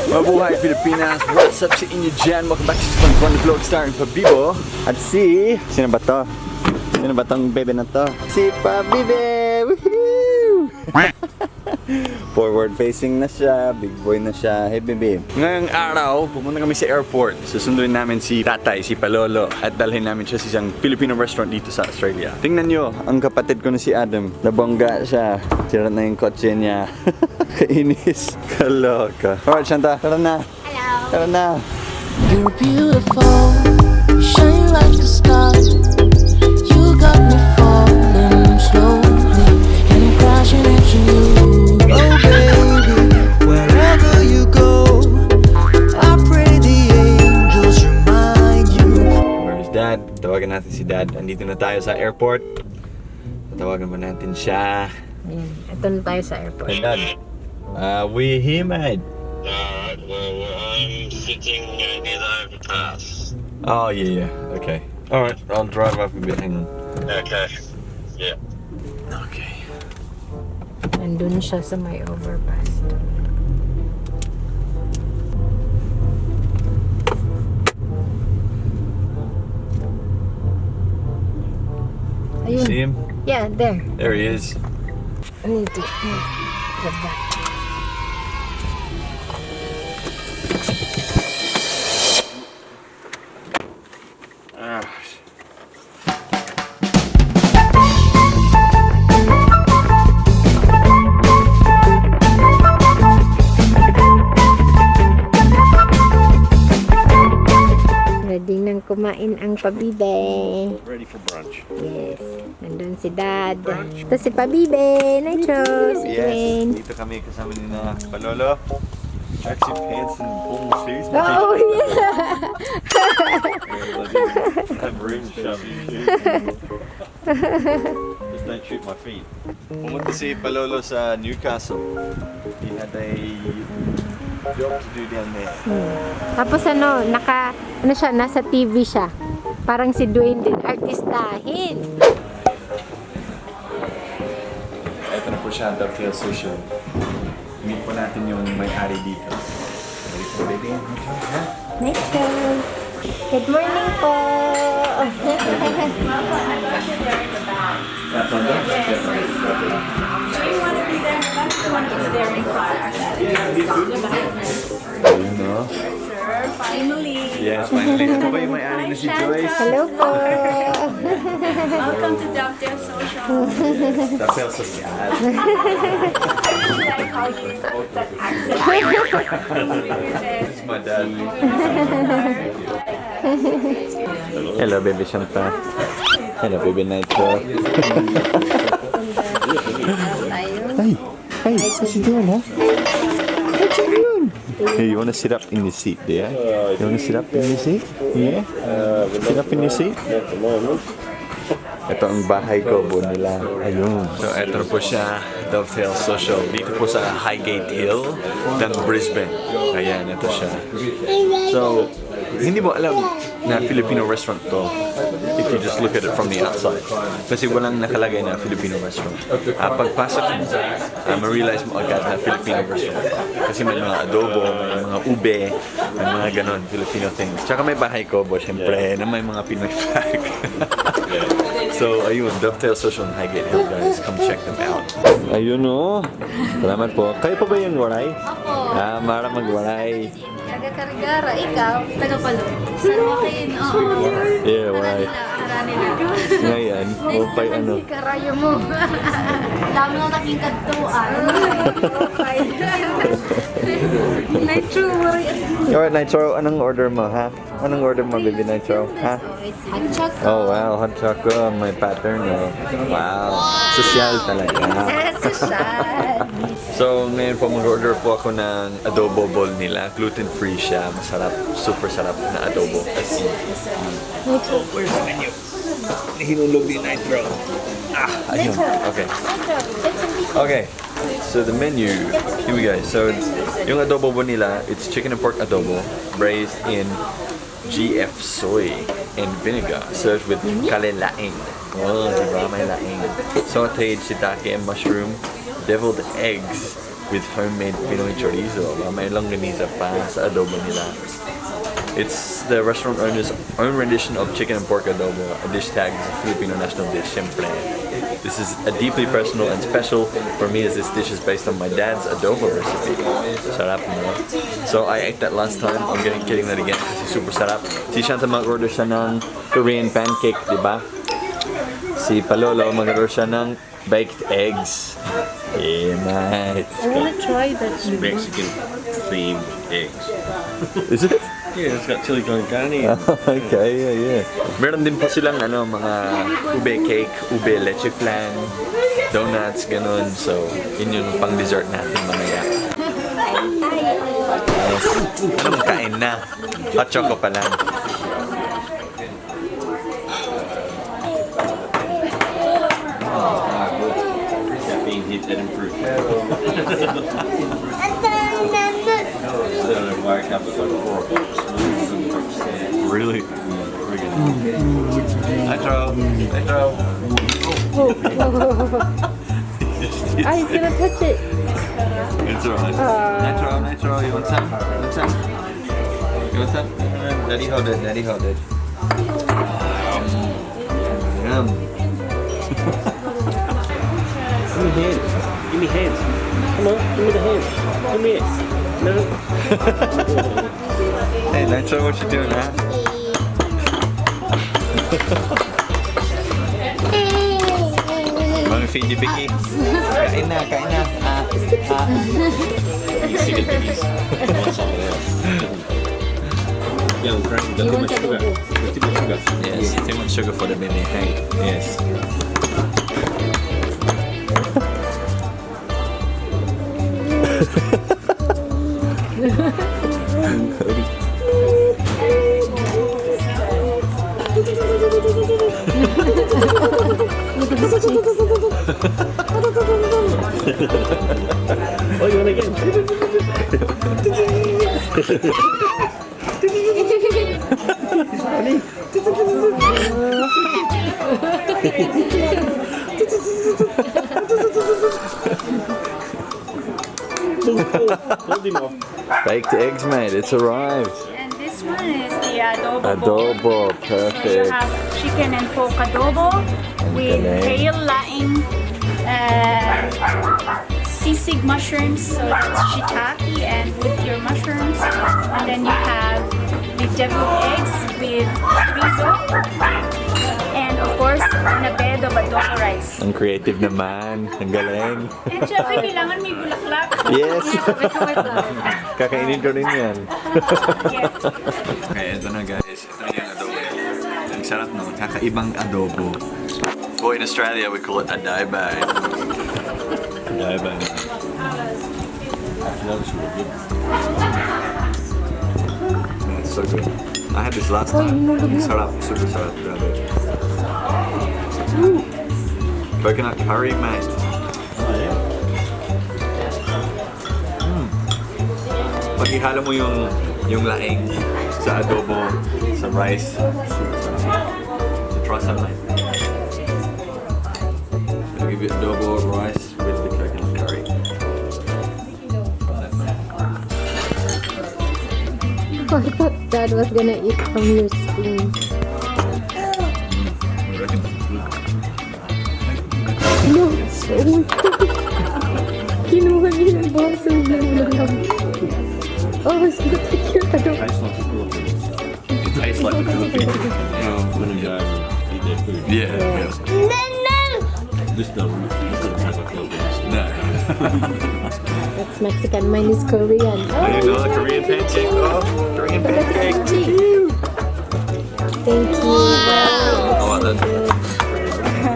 Mabuhay Pilipinas! What's up sa inyo dyan? Welcome back to Fun Vlog starring Pabibo. At si... Sino ba to? Sino ba tong bebe na to? Si Pabibe! Woohoo! Forward facing na siya, big boy na siya. Hey bebe. Ngayong araw, pumunta kami sa airport. Susunduin namin si tatay, si Palolo. At dalhin namin siya sa isang Filipino restaurant dito sa Australia. Tingnan nyo, ang kapatid ko na si Adam. Nabongga siya. Sira na yung kotse niya. Kainis. Kaloka. Alright, Shanta, tara na. Hello. Tara na. You're beautiful, you shine like a star. You got me falling slowly, and I'm crashing into you. Oh baby, wherever you go, I pray the angels remind you. Where's Dad? Tawagan natin si Dad. Andito na tayo sa airport. Tawagan ba natin siya? Ayan, ito na tayo sa airport. Hey Dad, we here, mate. Alright, well, I'm sitting near the overpass. Oh, yeah. Okay. Alright, I'll drive up a bit. Hang on. Okay. Yeah. Okay. Nandun siya sa may overpass. Ayun. See him? Yeah, there. There he is. I need to get back. Ready nang kumain ang Pabibe. Ready for brunch. Yes. Nandun si Dad. Ito si Pabibe. Nitro. Si Dwaine. Dito kami kasama ni na Palolo. Tracksuit pants and formal shoes. Oh, yeah. Have room to shove your shoes. Just don't shoot my feet. Pumunta si Palolo sa Newcastle. He had a job to do down there. Tapos ano siya, nasa TV siya. Parang si Dwaine din, artistahin. Ito na po siya, Dovetail Social. Meet po natin yung may-ari dito. Ready for baby? Nitro. Good morning po. That's on there? Ayun, no? Finally! Yes, finally. Ito ba yung may-ari na si Joyce? Hello po. Welcome to Dovetail Social. Dovetail Social. I call you that accent. It's my dad. Hello, baby Shanta. Hello, baby Nitro. Hey, what's he doing, huh? What's he doing? Hey, you want to sit up in the seat there? You want to sit up in the seat? Yeah? Sit up in the seat? Ito ang bahay ko po nila. Ayun. So, ito po siya, Dovetail Social. Dito po sa Highgate Hill ng Brisbane. Ayan, ito siya. So, hindi mo alam na Filipino restaurant to if you just look at it from the outside. Kasi walang nakalagay na Filipino restaurant. Pagpasok mo, ma-realize mo agad na Filipino restaurant. Kasi may mga adobo, may mga ube, may mga ganon, Filipino things. Tsaka may bahay ko, syempre, na may mga Pinoy flag. So, ayun, Dovetail Social and Highgate Hill, guys. Come check them out. Ayun, oh. Salamat po. Kayo pa ba yung waray? Ako. Mara mag-waray. Taga-Karigara, ikaw. Taga-Palolo. San Joaquin, oo. Yeah, waray. Karanila. Ngayon, upay ano. Karayo mo. Dami na naging kadtuan. Nitro, worry. Alright, Nitro, anong order mo, ha? Anong order mo, baby Nitro? Ha? It's hot chocolate. Oh, wow, hot chocolate. May pattern, oh. Wow. Sosyal talaga. So, ngayon po mag-order po ako ng adobo bowl nila. Gluten-free siya. Masarap. Super sarap na adobo. As in. Oh, where's the menu? Hinulog ni Nitro. Ayun. Okay. Okay. So, the menu. Here we go. So, yung adobo bowl nila, it's chicken and pork adobo braised in GF soy and vinegar, served with kalelaing. Oh, diba? May laing. Sauteed shiitake and mushroom, deviled eggs, with homemade Pinoy chorizo. May longganisa pa sa adobo nila. It's the restaurant owner's own rendition of chicken and pork adobo, a dish tagged as a Filipino national dish, syempre. This is a deeply personal and special for me as this dish is based on my dad's adobo recipe. Sarap, no? So I ate that last time. I'm getting that again. It's super sarap. Si Shanta mag-order siya ng Korean pancake, di ba? Si Palolo mag-order siya ng baked eggs. Yeah, mate. I want to try that. Mexican themed eggs. Is it? Yeah, it's got chili con carne. Okay, yeah. Meron din po silang mga ube cake, ube leche flan, donuts, ganun. So, yun yung pang dessert natin mamaya. Yes. Anong kain na? Hot choco pa lang. Caffeine hit and improved. Wire cap was like 4 smooth. Really? Nitro. Ah, he's gonna touch it. It's alright. Nitro, you want some? You want some? Daddy hold it. Yum. Give me hands. Come on, give me the hands. Give me it. No. Hey, Nitro, what you doing, huh? Wanna feed you, Vicky? Kain na. You see the biggies. I want some of that. Yeah, I'm trying to too much sugar. Too much sugar. Yes, too much sugar for the mini. Hey, yes. Oh, you want again? Hold him off. Baked eggs, mate. It's arrived. And this one is the adobo bowl. Adobo, So you perfect. have chicken and pork adobo with galing. kale laing, sisig mushrooms, so it's shiitake and with your mushrooms. And then you have the deviled eggs with chorizo. And of course, a bed of adobo rice. Ang creative naman. Ang galing. And syempre, kailangan may bulaklak. Yes. Wait lang. Kakainin ko rin yan. Yes. Okay, ito na guys. Ito na yung adobo. Ang sarap no. Kakaibang adobo. Well, in Australia, we call it adobo. Adobo. Actually, that was really good. Yeah, it's so good. I had this last time. Ang sarap. Super sarap. Grabe. Coconut curry, mate. Oh, yeah. Pag ihalo mo yung laing sa adobo, sa rice, so try some, mate. I'll give you adobo rice with the coconut curry. Oh, I thought Dad was gonna eat from your spoon. I reckon it's good. No! Kinuha niya yung baso na lang. Oh, it's not like your adobo. Tastes like the Philippines. It tastes like the Philippines. When you go and eat their food. Yeah. This doesn't taste like Philippines. No. That's Mexican. Mine is Korean. I didn't know the Korean pancake. Oh, Korean pancake. Thank you. Wow. I want that.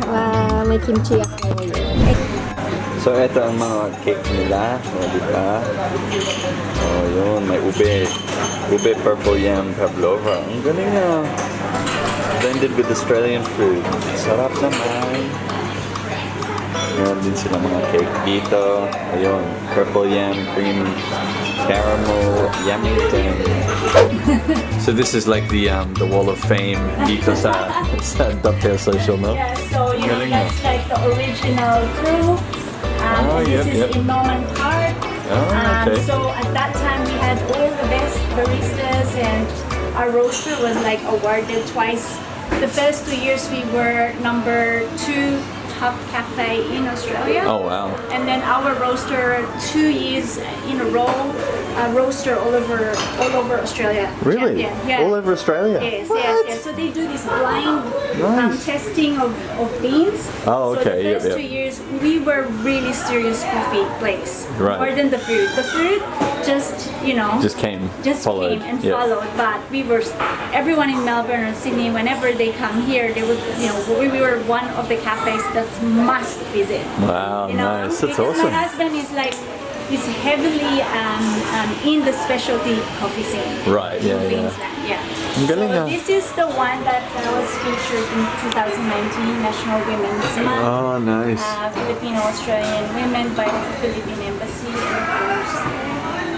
Wow, may kimchi ako. So, ito ang mga cake nila. O, diba? O, yun. May ube. Ube purple yam pavlova. Ang galing na. Blended with Australian food. Sarap naman. Meron din sila mga cake dito. Ayun. Purple yam, cream, caramel, yummy thing. So this is like the wall of fame dito sa Dovetail Social, no? Yeah, so you know, Galing that's like the original crew. Oh, and yep, this is yep. in Norman Park. Oh, okay. So at that time we had all the best baristas, and our roaster was like awarded twice. The first 2 years we were number 2 top cafe in Australia. Oh wow. And then our roaster 2 years in a row, roaster all over Australia. Really? Champion. Yeah. All over Australia? Yes, What? yes, yes. So they do this blind Nice. testing of beans. Oh, okay. So the Yep, first yep. 2 years, we were really serious coffee place. Right. More than the food. The food just, you know, Just came, just followed. came and Yeah. followed. But we were, everyone in Melbourne or Sydney, whenever they come here, they would, you know, we were one of the cafes that's must visit. Wow, You know, nice. That's because awesome. my husband is like, he's heavily in the specialty coffee scene. Right, yeah, yeah. Queensland, yeah. Ang galing, So ah. this is the one that was featured in 2019 National Women's Month. Oh, nice. Filipino Australian women by the Philippine Embassy, and of course,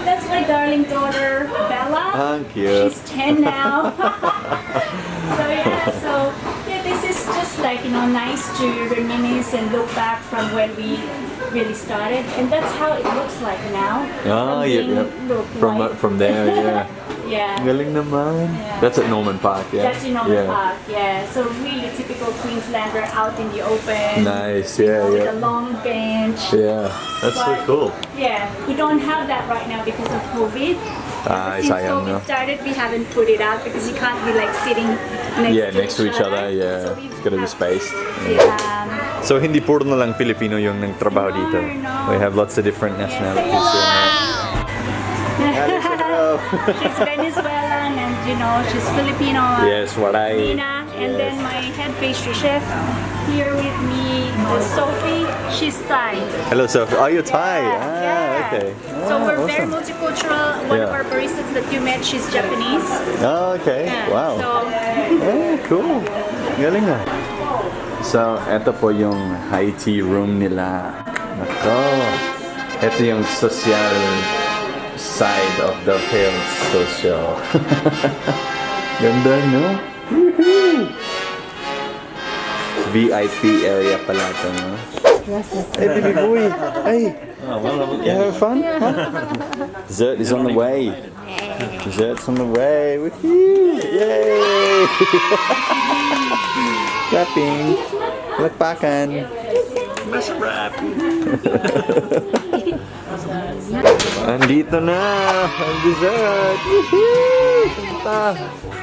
that's my darling daughter Bella. Thank you. She's 10 now. So this is just like, you know, nice to reminisce and look back from when we really started, and that's how it looks like now. Oh, From yep, being, yep. look, From white. from there, yeah. Yeah. Ang galing naman. Yeah. That's at Norman Park, yeah. That's in Norman yeah. Park, yeah. So really typical Queenslander out in the open. Nice, you yeah, know, with yeah. a long bench. Yeah, that's so But, cool. Yeah, we don't have that right now because of COVID. Ah, Since sayang, COVID no? started, we haven't put it out because you can't be like sitting Next to each other, yeah. So It's gotta be spaced. Um, So hindi puro na lang Pilipino yung nagtrabaho dito. No. We have lots of different nationalities here. she's Venezuelan and you know she's Filipino. Yes, waray. Nina, and then my head pastry chef here with me is Sophie. She's Thai. Hello, Sophie. Oh, you're Thai. Yeah, Ah, yeah. okay. So Ah, we're very awesome. multicultural. One of Yeah. our baristas that you met, she's Japanese. Oh, okay. Yeah. Wow. So Eh, cool. Galing na. So, eto po yung high tea room nila. Nako. Ito yung social side of the Tales Social. Ganda, no? Woohoo! VIP area pala ito, no? Hey, baby boy! Hey! You having fun? Huh? Dessert is on the way. Dessert's on the way. Woohoo! Yay! Clapping. Palakpakan. Andito na ang dessert. Woohoo! Kanta.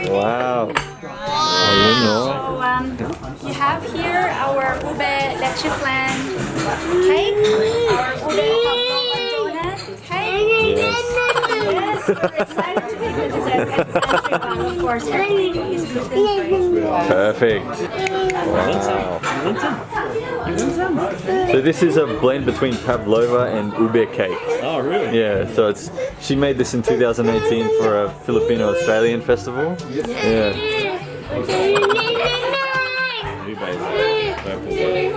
Wow. Ayun, no? So you have here our ube leche flan cake, our ube pavlova donut cake. Yes. Yes, we're excited to give you dessert. And century one, of course, everything is gluten-free. Perfect. Wow. So this is a blend between pavlova and ube cake. Oh, really? Yeah, so she made this in 2018 for a Filipino Australian festival. Yeah.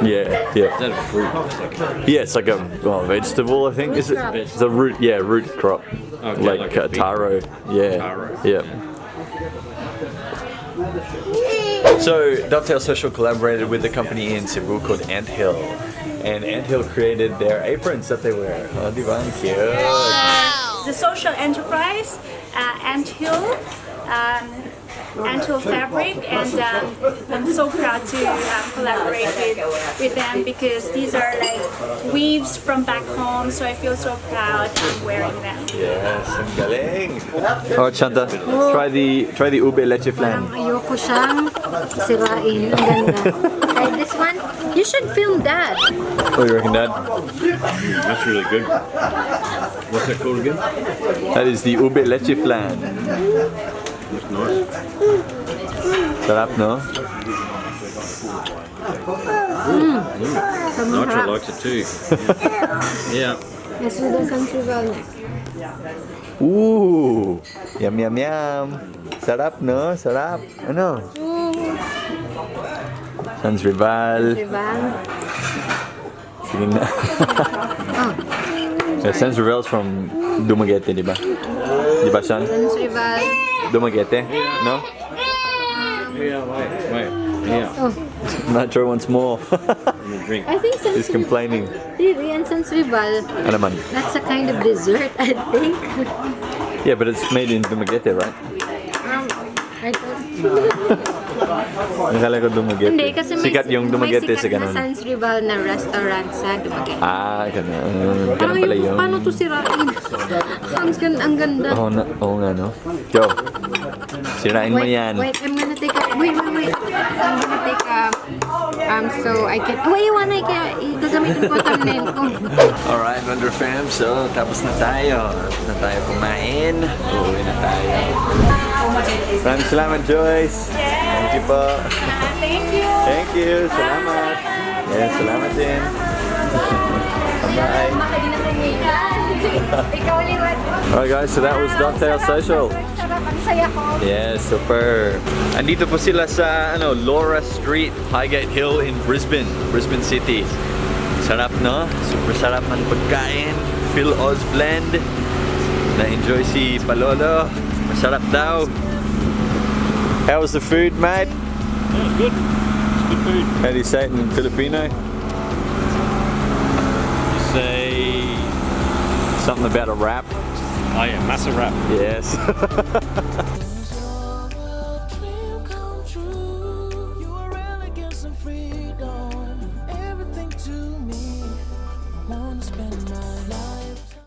Yeah, Is yeah. that a fruit? It's like a, Yeah, it's like a vegetable, I think. Is it? It's a root, yeah, root crop. Okay, like like a taro. Yeah. Taro. Yeah. So, Dovetail Social collaborated with a company in Cebu called Anthill. And Anthill created their aprons that they wear. Oh, di ba? Ang cute. The social enterprise, Anthill, Anthill Fabric, and I'm so proud to collaborate with them because these are like weaves from back home, so I feel so proud wearing them. Yes, ang galing. Oh, Chanta, try the ube leche flan. Ayoko siyang sirain. Ang ganda. Try this one. You should film that. What do you reckon, Dad? that's really good. What's that called again? That is the ube leche flan. Looks nice. Sarap, no? Nitra likes it too. Yeah. Yes, with the country value. Ooh! Yum, yum, yum. Sarap, no? Sarap. Ano? Sans Rival. Diba? Sige na. Yeah, Sans Rival's from Dumaguete, di ba? Di ba, Sean? Sans Rival. Dumaguete? No? Yeah, wait. Yeah. Oh, Metro wants more. Drink. I think He's complaining. Really, and Sansribal, Ano man? that's a kind of dessert, I think. Yeah, but it's made in Dumaguete, right? I don't Nakala ko Dumaguete. Hindi, kasi may, Sikat yung Dumaguete may sa sikat na ganun. Sansribal na restaurant sa Dumaguete. Ah, ganun. Parang Ganun pala yung, yun. paano to sirain? ang ganda. Oo nga, no? Joe, sirain mo yan. Wait, I'm gonna take a, wait. I'm gonna take a, so I can, wait, gagamitin ko thumbnail ko. Alright, Wonder Fam. So, tapos na tayo. Tapos na tayo kumain. Uuwi na tayo. Maraming salamat, Joyce. Thank you po. Thank you. Thank you. Salamat. Yes, salamat din. Bye. Ikaw liwat. Alright guys, so that was Dovetail Social. Sarap, ang saya ko. Yes, super. Andito po sila sa Laura Street, Highgate Hill in Brisbane City. Sarap, no? Super sarap ang pagkain. Phil Oz blend. Na-enjoy si Palolo. Masarap daw. How was the food, mate? Yeah, it's good. It's good food. How do you say it in Filipino? You say, Something about a wrap. oh yeah, massive wrap. Yes. Dream come true. You were really get some freedom. Everything to me. I wanna spend my life.